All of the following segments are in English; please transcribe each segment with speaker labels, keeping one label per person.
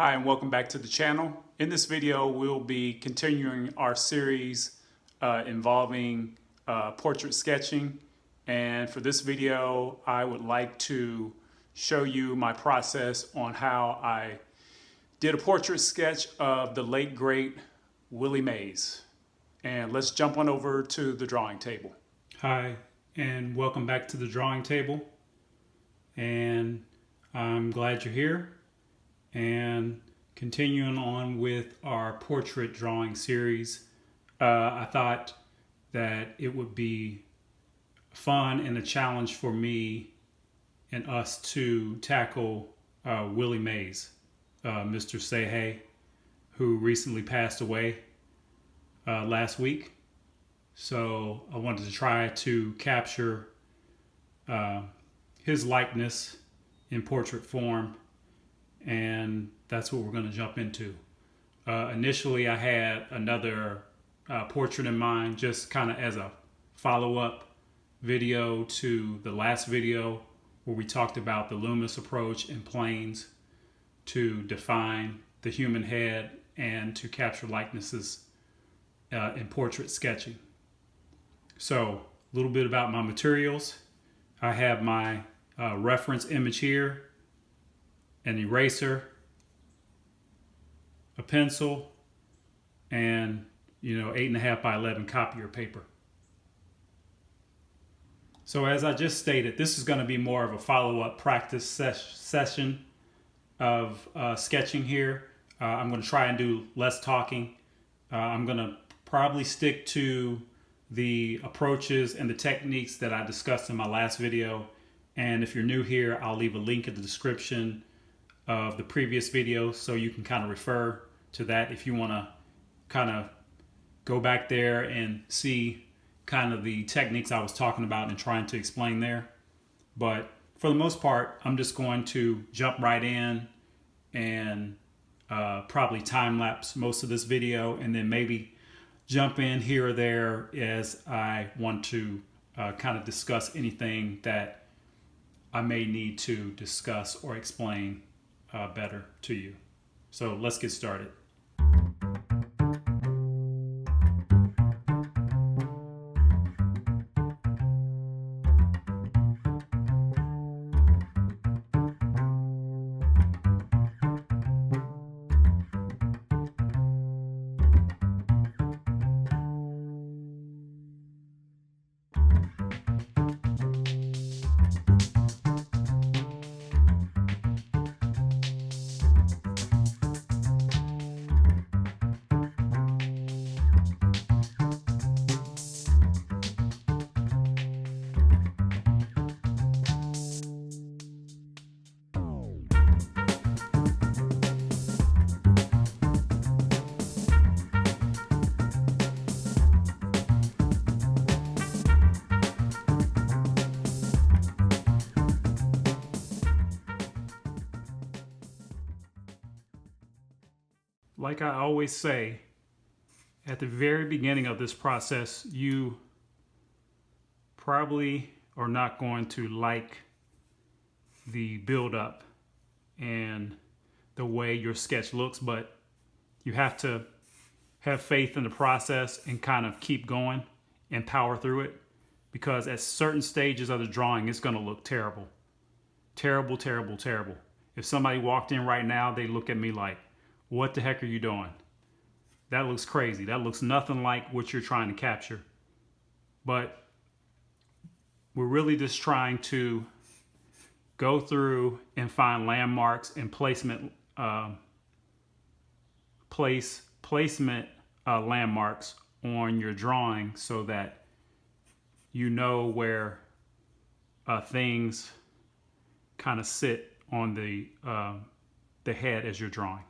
Speaker 1: Hi and welcome back to the channel. In this video we'll be continuing our series involving portrait sketching, and for this video I would like to show you my process on how I did a portrait sketch of the late great Willie Mays. And let's jump on over to the drawing table.
Speaker 2: Hi and welcome back to the drawing table, and I'm glad you're here. And continuing on with our portrait drawing series, I thought that it would be fun and a challenge for me and us to tackle Willie Mays, Mr. Say Hey, who recently passed away last week. So I wanted to try to capture his likeness in portrait form, and that's what we're going to jump into. Initially, I had another portrait in mind, just kind of as a follow-up video to the last video where we talked about the luminous approach in planes to define the human head and to capture likenesses in portrait sketching. So a little bit about my materials. I have my reference image here, an eraser, a pencil, and 8.5 by 11 copier paper. So as I just stated, this is going to be more of a follow-up practice session of sketching here. I'm going to try and do less talking. I'm going to probably stick to the approaches and the techniques that I discussed in my last video. And if you're new here, I'll leave a link in the description of the previous video so you can kind of refer to that if you want to kind of go back there and see kind of the techniques I was talking about and trying to explain there. But for the most part, I'm just going to jump right in and probably time lapse most of this video, and then maybe jump in here or there as I want to kind of discuss anything that I may need to discuss or explain better to you. So let's get started. Like I always say, at the very beginning of this process, you probably are not going to like the build-up and the way your sketch looks, but you have to have faith in the process and kind of keep going and power through it, because at certain stages of the drawing, it's going to look terrible. Terrible, terrible, terrible. If somebody walked in right now, they look at me like, what the heck are you doing? That looks crazy. That looks nothing like what you're trying to capture. But we're really just trying to go through and find landmarks and placement landmarks on your drawing so that you know where things kind of sit on the head as you're drawing.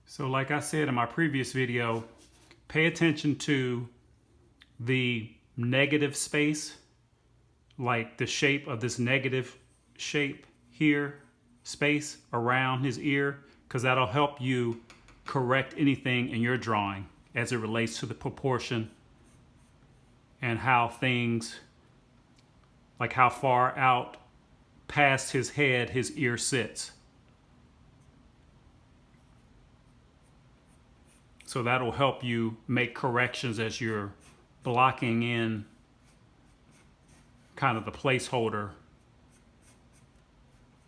Speaker 2: So like I said in my previous video, pay attention to the negative space, like the shape of this negative shape here, space around his ear, because that'll help you correct anything in your drawing as it relates to the proportion and how things, like how far out past his head his ear sits. So that'll help you make corrections as you're blocking in kind of the placeholder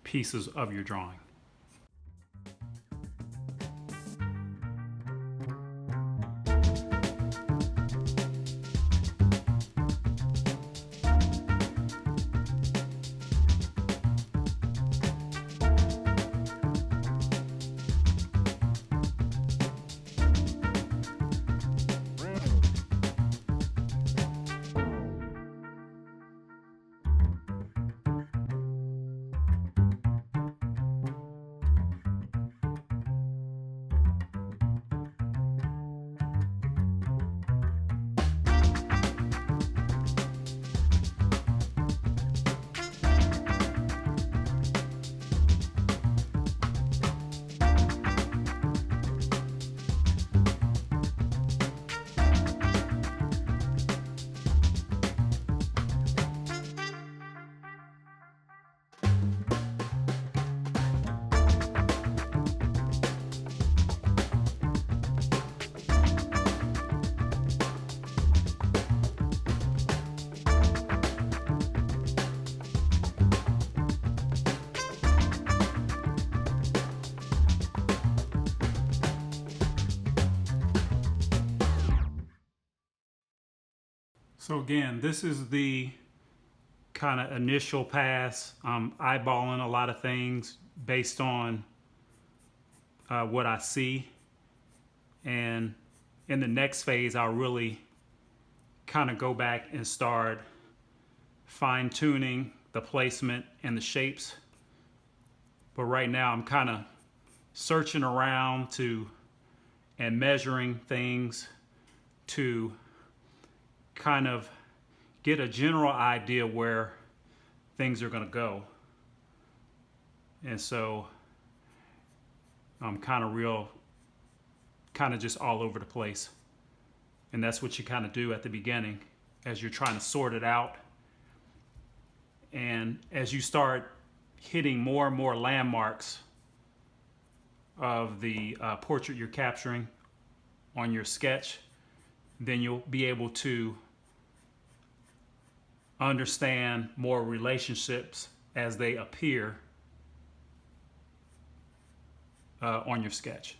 Speaker 2: pieces of your drawing. So again, this is the kind of initial pass. I'm eyeballing a lot of things based on what I see. And in the next phase, I'll really kind of go back and start fine tuning the placement and the shapes. But right now I'm kind of searching around and measuring things to kind of get a general idea where things are going to go. And so I'm kind of just all over the place. And that's what you kind of do at the beginning as you're trying to sort it out. And as you start hitting more and more landmarks of the portrait you're capturing on your sketch, then you'll be able to understand more relationships as they appear on your sketch.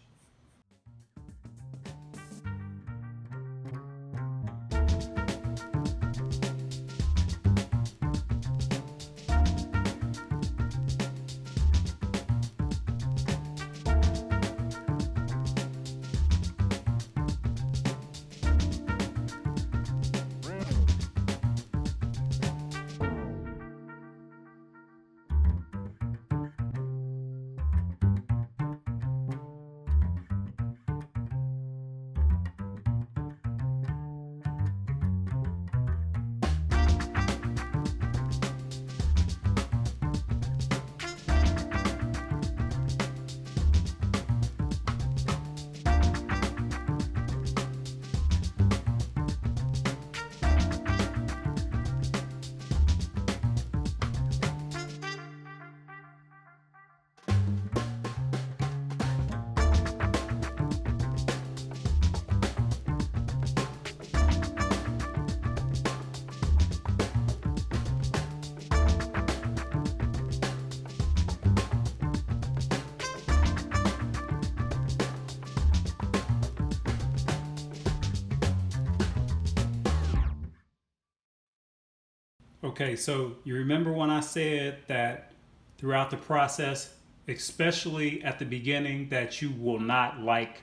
Speaker 2: Okay, so you remember when I said that throughout the process, especially at the beginning, that you will not like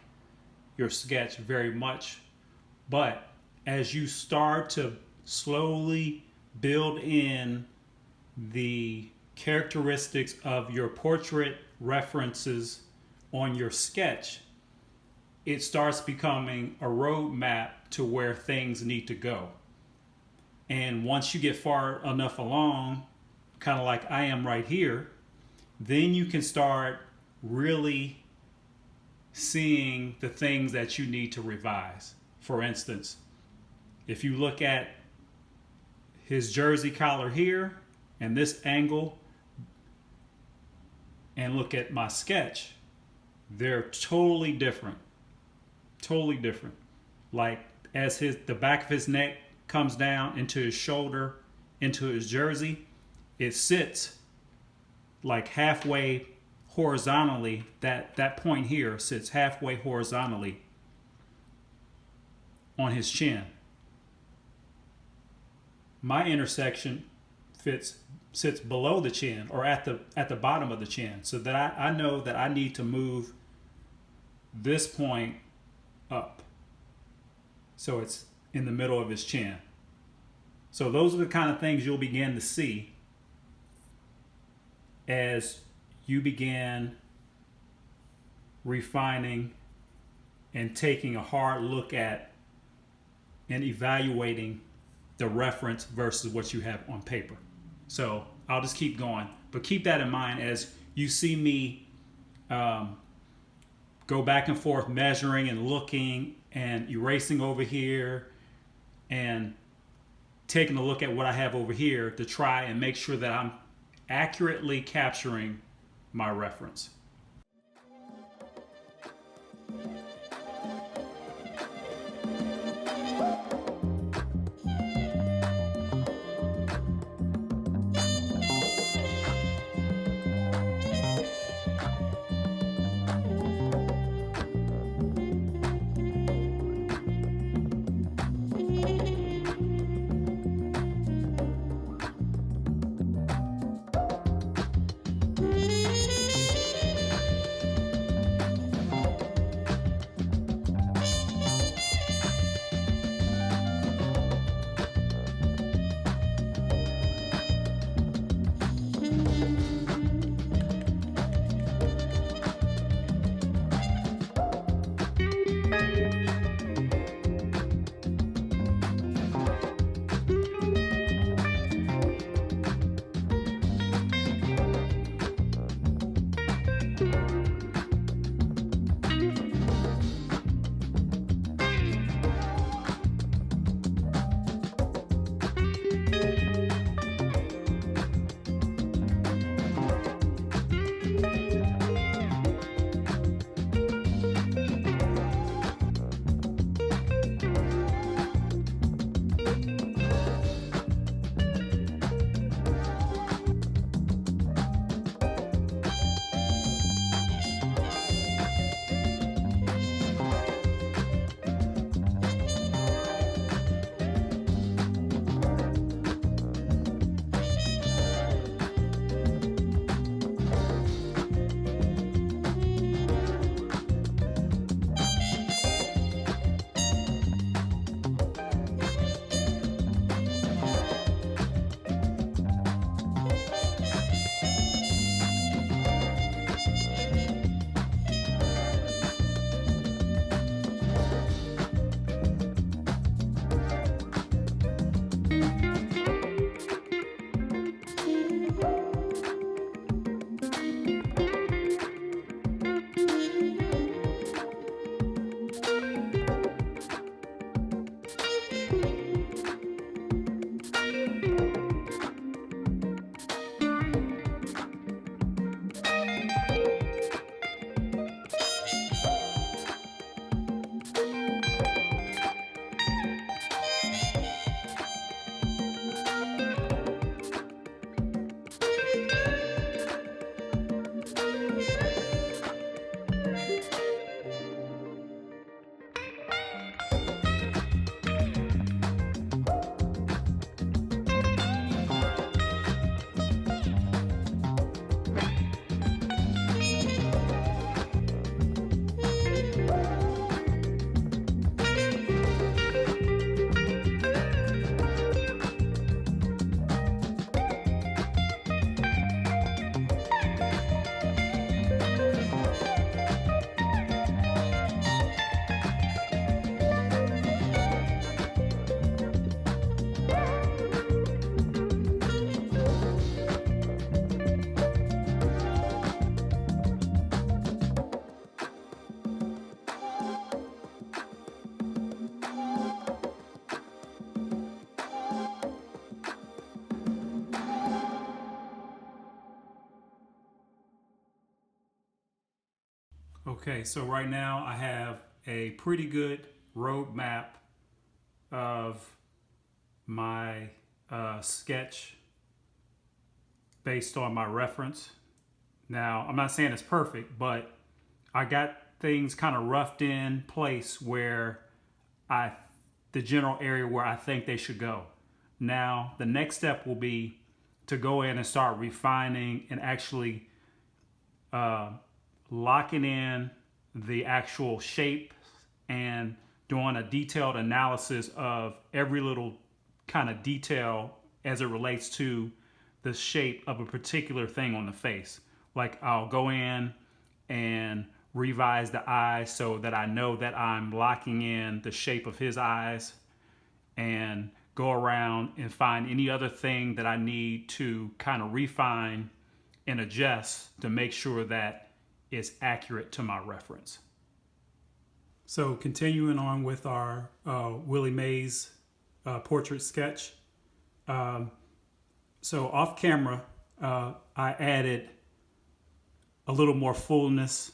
Speaker 2: your sketch very much. But as you start to slowly build in the characteristics of your portrait references on your sketch, it starts becoming a roadmap to where things need to go. And once you get far enough along, kind of like I am right here, then you can start really seeing the things that you need to revise. For instance, if you look at his jersey collar here and this angle and look at my sketch, they're totally different. Totally different. Like as the back of his neck comes down into his shoulder, into his jersey, it sits like halfway horizontally. That point here sits halfway horizontally on his chin. My intersection sits below the chin, or at the bottom of the chin, so that I know that I need to move this point up, so it's in the middle of his chin. So those are the kind of things you'll begin to see as you begin refining and taking a hard look at and evaluating the reference versus what you have on paper. So I'll just keep going, but keep that in mind as you see me go back and forth measuring and looking and erasing over here and taking a look at what I have over here to try and make sure that I'm accurately capturing my reference. Okay, so right now I have a pretty good roadmap of my sketch based on my reference. Now, I'm not saying it's perfect, but I got things kind of roughed in place where the general area where I think they should go. Now, the next step will be to go in and start refining and actually locking in the actual shape and doing a detailed analysis of every little kind of detail as it relates to the shape of a particular thing on the face. Like I'll go in and revise the eyes so that I know that I'm locking in the shape of his eyes, and go around and find any other thing that I need to kind of refine and adjust to make sure that it's accurate to my reference. So continuing on with our Willie Mays portrait sketch. So off camera, I added a little more fullness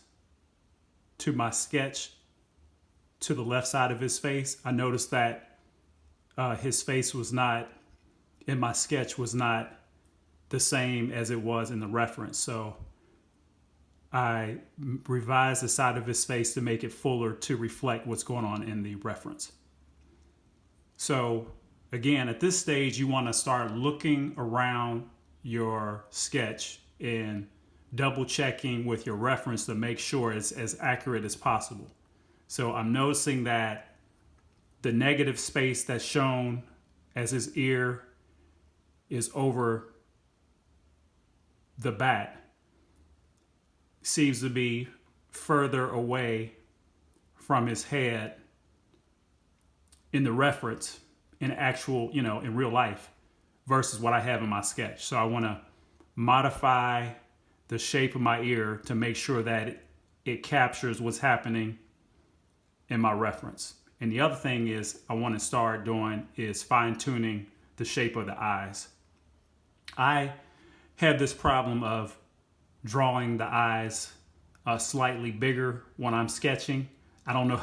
Speaker 2: to my sketch to the left side of his face. I noticed that his face was not, in my sketch, was not the same as it was in the reference. So I revised the side of his face to make it fuller to reflect what's going on in the reference. So again, at this stage, you want to start looking around your sketch and double checking with your reference to make sure it's as accurate as possible. So I'm noticing that the negative space that's shown as his ear is over the bat seems to be further away from his head in the reference, in actual, in real life, versus what I have in my sketch. So I want to modify the shape of my ear to make sure that it captures what's happening in my reference. And the other thing is I want to start doing is fine tuning the shape of the eyes. I have this problem of drawing the eyes slightly bigger when I'm sketching. I don't know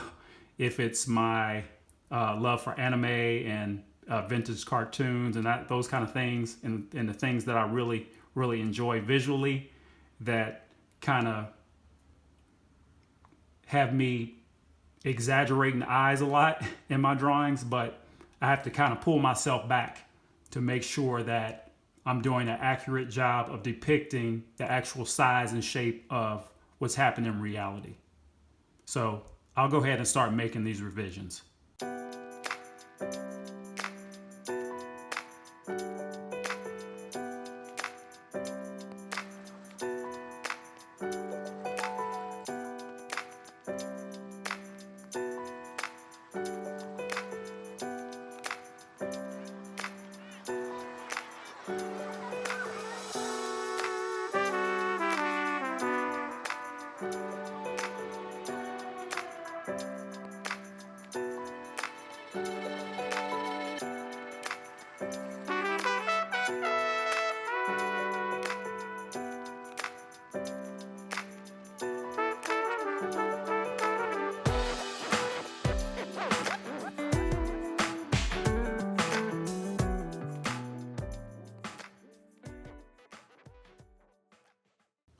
Speaker 2: if it's my love for anime and vintage cartoons and those kind of things, and the things that I really, really enjoy visually that kind of have me exaggerating the eyes a lot in my drawings, but I have to kind of pull myself back to make sure that I'm doing an accurate job of depicting the actual size and shape of what's happening in reality. So I'll go ahead and start making these revisions.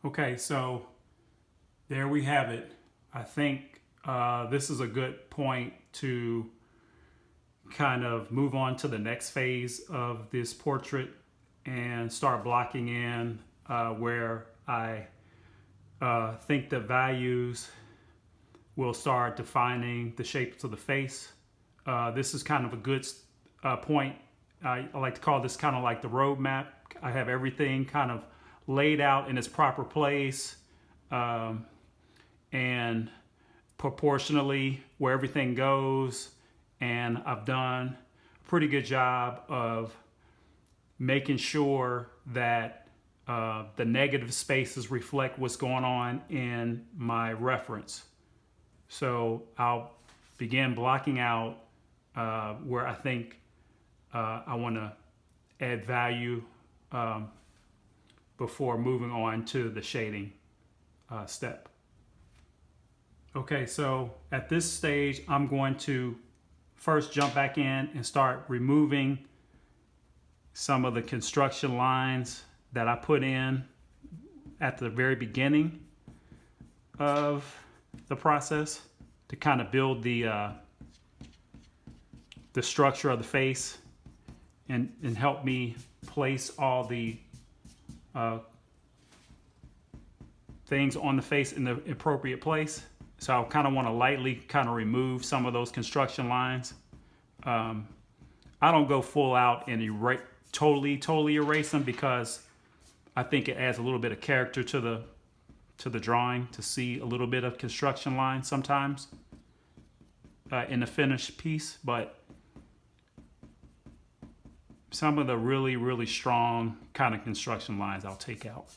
Speaker 2: Okay, so there we have it. I think this is a good point to kind of move on to the next phase of this portrait and start blocking in where I think the values will start defining the shapes of the face. This is kind of a good point. I like to call this kind of like the roadmap. I have everything kind of laid out in its proper place, and proportionally where everything goes. And I've done a pretty good job of making sure that the negative spaces reflect what's going on in my reference. So I'll begin blocking out where I think I want to add value before moving on to the shading step. Okay, so at this stage, I'm going to first jump back in and start removing some of the construction lines that I put in at the very beginning of the process to kind of build the structure of the face and help me place all the things on the face in the appropriate place. So I kind of want to lightly kind of remove some of those construction lines. I don't go full out and totally erase them, because I think it adds a little bit of character to the drawing to see a little bit of construction lines sometimes in the finished piece. But some of the really strong kind of construction lines I'll take out.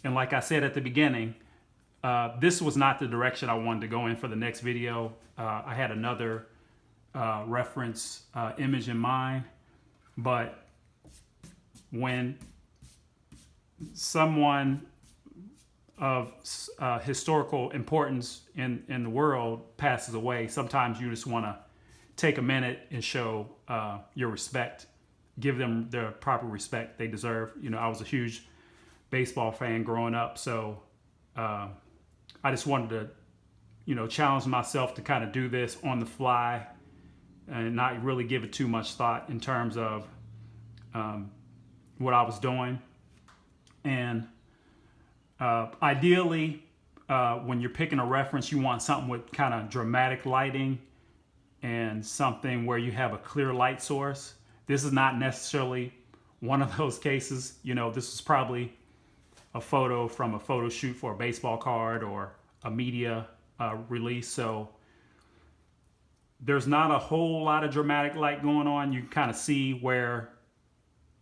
Speaker 2: And like I said at the beginning, this was not the direction I wanted to go in for the next video. I had another reference image in mind, but when someone of historical importance in the world passes away, sometimes you just want to take a minute and show your respect, give them the proper respect they deserve. You know, I was a huge baseball fan growing up, so I just wanted to, you know, challenge myself to kind of do this on the fly and not really give it too much thought in terms of what I was doing. And ideally, when you're picking a reference, you want something with kind of dramatic lighting and something where you have a clear light source. This is not necessarily one of those cases. You know, this is probably a photo from a photo shoot for a baseball card or a media release. So there's not a whole lot of dramatic light going on. You can kind of see where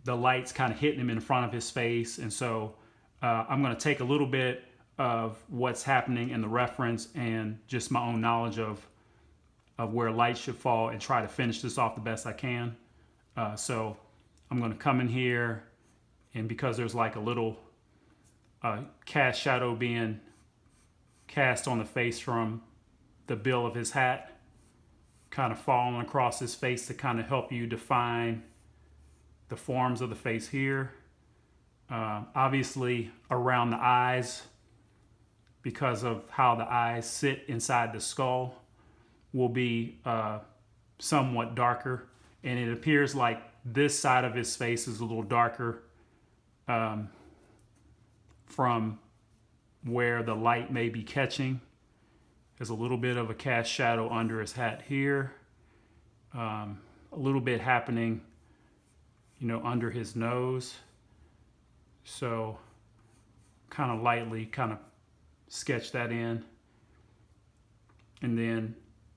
Speaker 2: the light's kind of hitting him in front of his face. And so I'm going to take a little bit of what's happening in the reference and just my own knowledge of where light should fall and try to finish this off the best I can. So I'm going to come in here, and because there's like a little cast shadow being cast on the face from the bill of his hat, kind of falling across his face to kind of help you define the forms of the face here. Obviously around the eyes, because of how the eyes sit inside the skull, will be somewhat darker. And it appears like this side of his face is a little darker from where the light may be catching. There's a little bit of a cast shadow under his hat here. A little bit happening, you know, under his nose. So kind of lightly kind of sketch that in. And then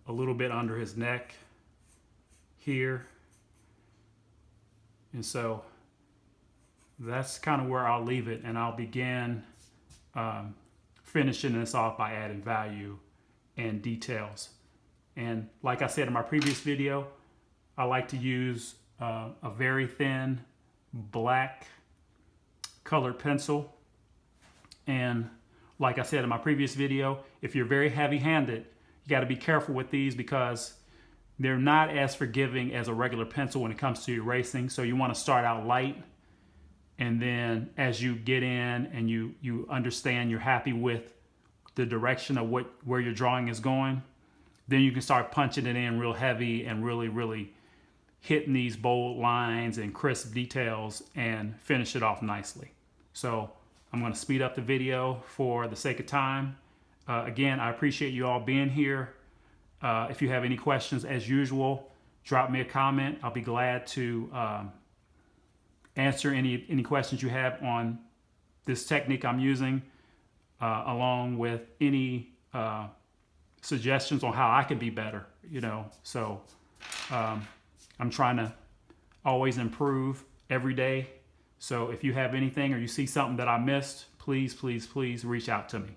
Speaker 2: a little bit under his neck here. And so that's kind of where I'll leave it, and I'll begin finishing this off by adding value and details. And like I said in my previous video, I like to use a very thin black colored pencil. And like I said in my previous video, if you're very heavy-handed, you got to be careful with these because they're not as forgiving as a regular pencil when it comes to erasing. So you want to start out light, and then as you get in and you understand you're happy with the direction of where your drawing is going, then you can start punching it in real heavy and really hitting these bold lines and crisp details and finish it off nicely. So I'm going to speed up the video for the sake of time. Again, I appreciate you all being here. If you have any questions, as usual, drop me a comment. I'll be glad to answer any questions you have on this technique I'm using, along with any suggestions on how I could be better, you know. So I'm trying to always improve every day. So if you have anything or you see something that I missed, please reach out to me.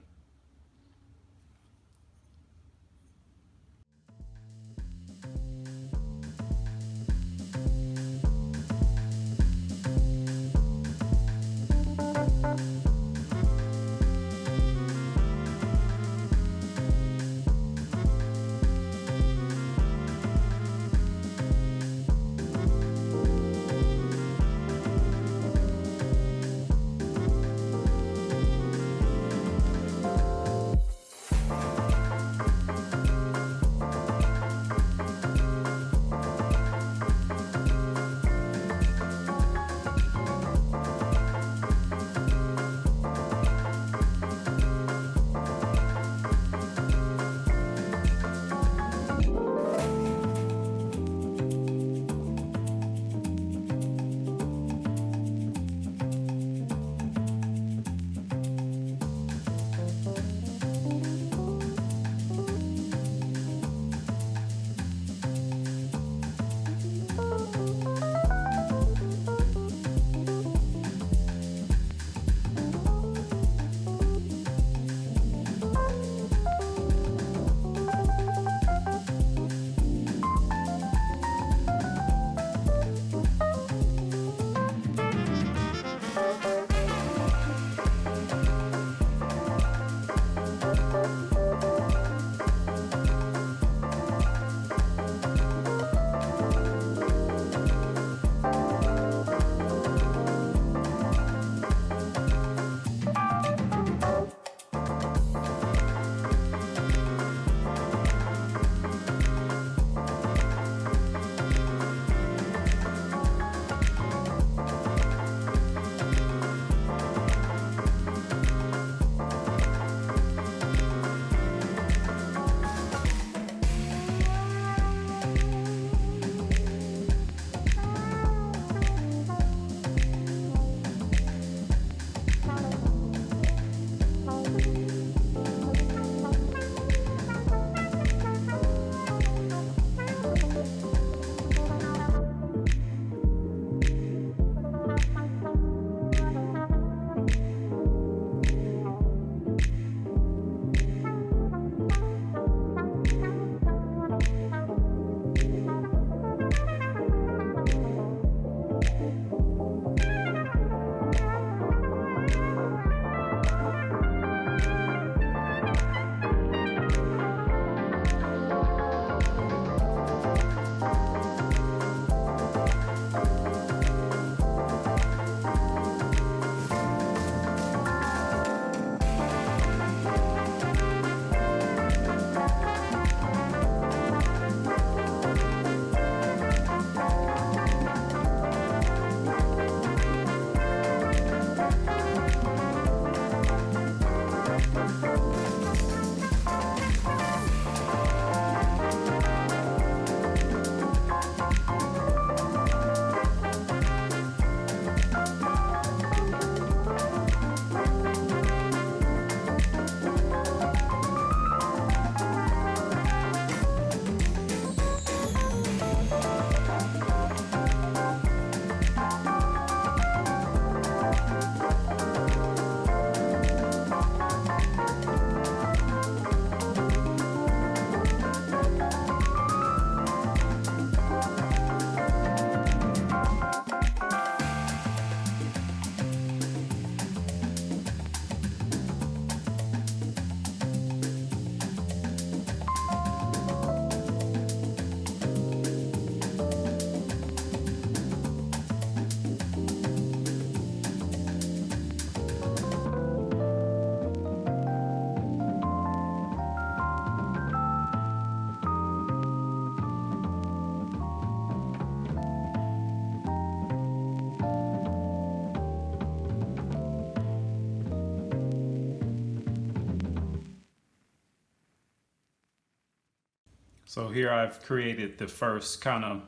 Speaker 2: So here I've created the first kind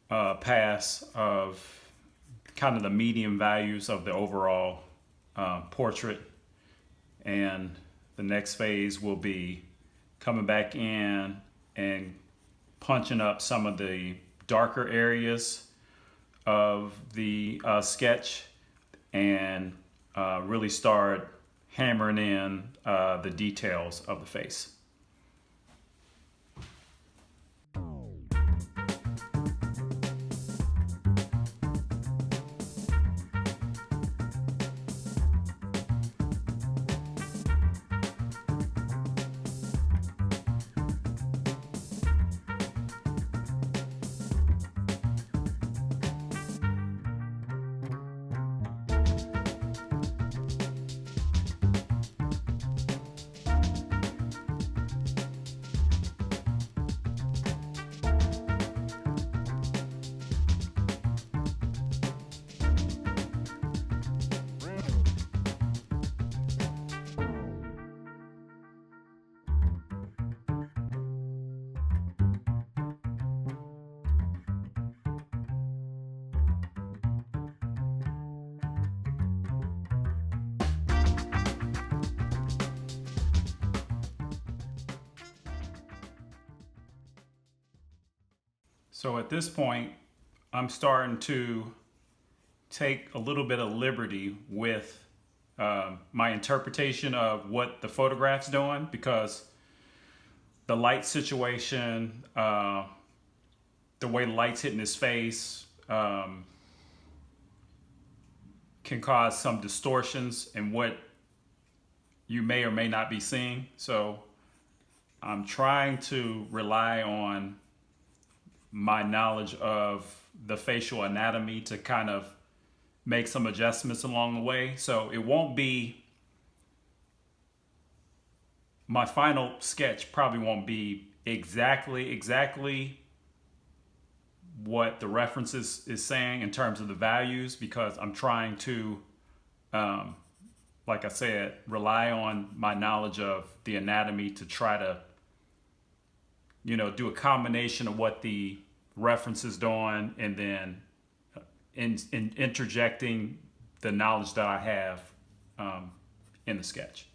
Speaker 2: of pass of kind of the medium values of the overall portrait. And the next phase will be coming back in and punching up some of the darker areas of the sketch and really start hammering in the details of the face. So at this point, I'm starting to take a little bit of liberty with my interpretation of what the photograph's doing, because the light situation, the way the light's hitting his face, can cause some distortions in what you may or may not be seeing. So I'm trying to rely on my knowledge of the facial anatomy to kind of make some adjustments along the way. So it won't be, my final sketch probably won't be exactly what the reference is saying in terms of the values, because I'm trying to, like I said, rely on my knowledge of the anatomy to try to, you know, do a combination of what the reference is doing and then in interjecting the knowledge that I have in the sketch.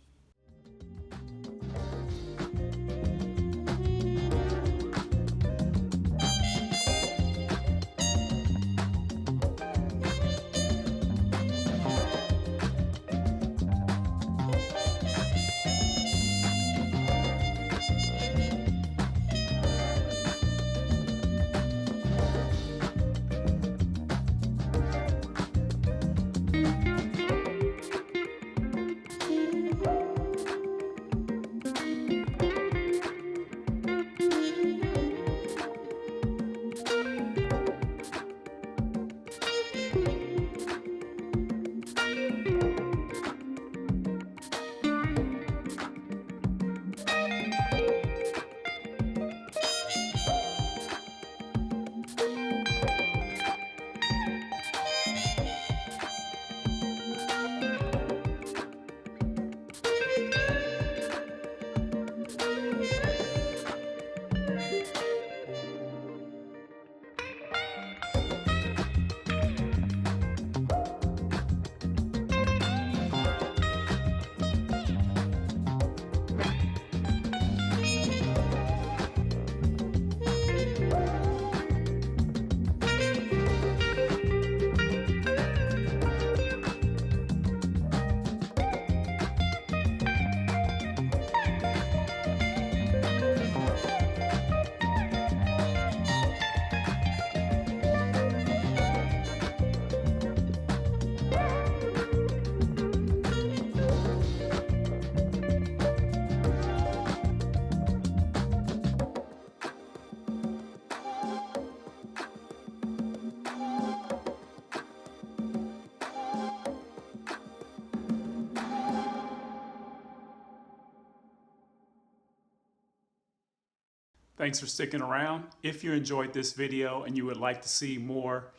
Speaker 1: Thanks for sticking around. If you enjoyed this video and you would like to see more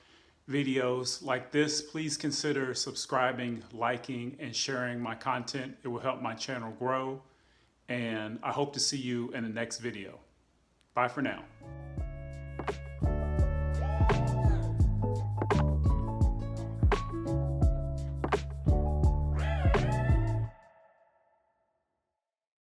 Speaker 1: videos like this, please consider subscribing, liking, and sharing my content. It will help my channel grow. and I hope to see you in the next video. Bye for now.